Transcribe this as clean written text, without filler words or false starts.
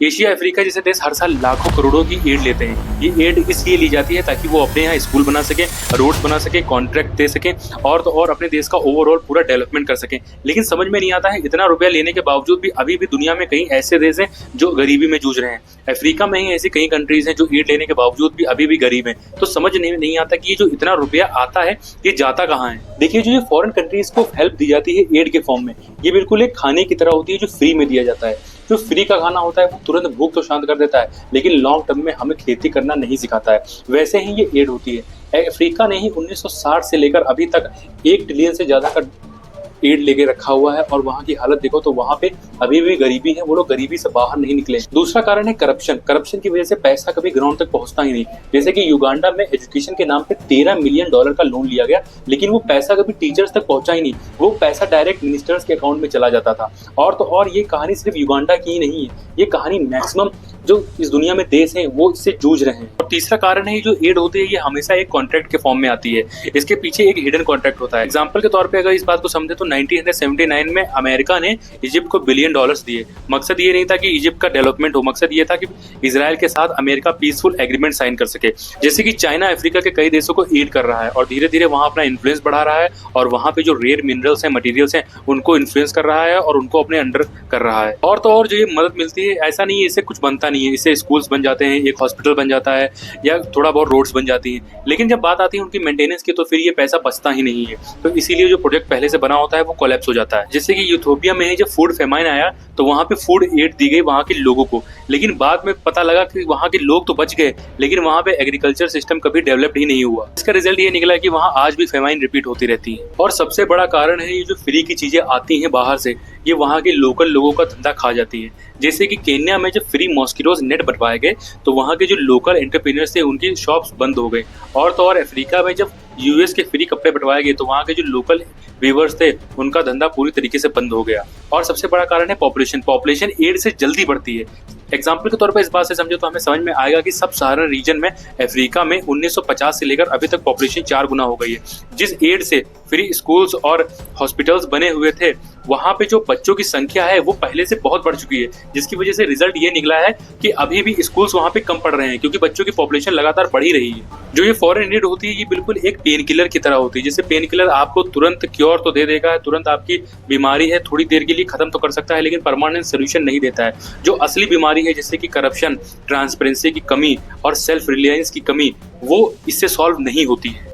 Asia Africa जैसे देश हर साल लाखों करोड़ों की एड लेते हैं। ये एड इसलिए ली जाती है ताकि वो अपने यहाँ स्कूल बना सके, रोड्स बना सके, कॉन्ट्रैक्ट दे सके और तो और अपने देश का ओवरऑल पूरा डेवलपमेंट कर सके। लेकिन समझ में नहीं आता है इतना रुपया लेने के बावजूद भी अभी भी दुनिया में कई ऐसे देश हैं जो गरीबी में जूझ रहे हैं। अफ्रीका में ही ऐसी कई कंट्रीज हैं जो एड लेने के बावजूद भी अभी भी गरीब हैं। तो समझ नहीं आता कि ये जो इतना रुपया आता है ये जाता कहाँ है। देखिए, जो ये फॉरेन कंट्रीज को हेल्प दी जाती है एड के फॉर्म में, ये बिल्कुल एक खाने की तरह होती है जो फ्री में दिया जाता है। जो फ्री का खाना होता है वो तुरंत भूख तो शांत कर देता है, लेकिन लॉन्ग टर्म में हमें खेती करना नहीं सिखाता है। वैसे ही ये एड होती है। अफ्रीका ने ही 1960 से लेकर अभी तक 1 ट्रिलियन से ज्यादा का एड लेके रखा हुआ है और वहाँ की हालत देखो तो वहाँ पे अभी भी गरीबी है, वो लोग गरीबी से बाहर नहीं निकले। दूसरा कारण है करप्शन। करप्शन की वजह से पैसा कभी ग्राउंड तक पहुंचता ही नहीं। जैसे कि युगांडा में एजुकेशन के नाम पे $13 मिलियन का लोन लिया गया, लेकिन वो पैसा कभी टीचर्स तक पहुंचा ही नहीं। वो पैसा डायरेक्ट मिनिस्टर्स के अकाउंट में चला जाता था। और तो और ये कहानी सिर्फ युगांडा की ही नहीं है, ये कहानी मैक्सिमम जो इस दुनिया में देश हैं वो इससे जूझ रहे हैं। और तीसरा कारण है जो एड होती है ये हमेशा एक कॉन्ट्रैक्ट के फॉर्म में आती है। इसके पीछे एक हिडन कॉन्ट्रैक्ट होता है। एग्जांपल के तौर पे अगर इस बात को समझे तो 1979 में अमेरिका ने इजिप्ट को $1 बिलियन दिए। मकसद ये नहीं था कि इजिप्ट का डेवलपमेंट हो, मकसद ये था कि इजराइल के साथ अमेरिका पीसफुल एग्रीमेंट साइन कर सके। जैसे कि चाइना अफ्रीका के कई देशों को एड कर रहा है और धीरे धीरे वहां अपना इन्फ्लुएंस बढ़ा रहा है और वहां पे जो रेयर मिनरल्स हैं, मटेरियल्स हैं, उनको इन्फ्लुएंस कर रहा है और उनको अपने अंडर कर रहा है। और तो और जो ये मदद मिलती है, ऐसा नहीं है इससे कुछ बनता नहीं है। इससे स्कूल्स बन जाते हैं, एक हॉस्पिटल बन जाता है या थोड़ा बहुत रोड्स बन जाती हैं, लेकिन जब बात आती है उनकी मेंटेनेंस की तो फिर ये पैसा बचता ही नहीं है। तो इसीलिए जो प्रोजेक्ट पहले से बना होता है वो कोलैप्स हो जाता है। जैसे कि यूथोपिया में जब फूड फेमाइन आया तो वहां पे फूड एड दी गई वहां के लोगों को, लेकिन बाद में पता लगा कि वहां के लोग तो बच गए लेकिन वहां पे एग्रीकल्चर सिस्टम कभी डेवलप्ड ही नहीं हुआ। इसका रिजल्ट ये निकला कि वहां आज भी फेमाइन रिपीट होती रहती है। और सबसे बड़ा कारण है ये जो फ्री की चीजें आती हैं बाहर से, ये वहां के लोकल लोगों का धंधा खा जाती है। जैसे कि केन्या में जब फ्री मॉस्किटोज नेट बनवाए गए तो वहां के जो लोकल एंटरप्रेन्योर्स थे उनकी शॉप्स बंद हो गए। और तो और अफ्रीका में जब यूएस के फ्री कपड़े बंटवाए गए तो वहां के जो लोकल वीवर्स थे उनका धंधा पूरी तरीके से बंद हो गया। और सबसे बड़ा कारण है पॉपुलेशन एड से जल्दी बढ़ती है। एग्जाम्पल के तौर पर इस बात से समझो तो हमें समझ में आएगा कि सब सहारन रीजन में अफ्रीका में 1950 से लेकर अभी तक पॉपुलेशन 4 गुना हो गई है। जिस एड से फ्री स्कूल्स और हॉस्पिटल्स बने हुए थे वहां पे जो बच्चों की संख्या है वो पहले से बहुत बढ़ चुकी है, जिसकी वजह से रिजल्ट ये निकला है कि अभी भी स्कूल्स वहां पे कम पड़ रहे हैं क्योंकि बच्चों की पॉपुलेशन लगातार बढ़ ही रही है। जो ये फॉरेन एड होती है ये बिल्कुल एक पेन किलर की तरह होती है। जैसे पेन किलर आपको तुरंत क्योर तो दे देगा, तुरंत आपकी बीमारी है थोड़ी देर के लिए खत्म तो कर सकता है, लेकिन परमानेंट सोल्यूशन नहीं देता है। जो असली बीमारी है जैसे कि करप्शन, ट्रांसपेरेंसी की कमी और सेल्फ रिलायंस की कमी, वो इससे सॉल्व नहीं होती है।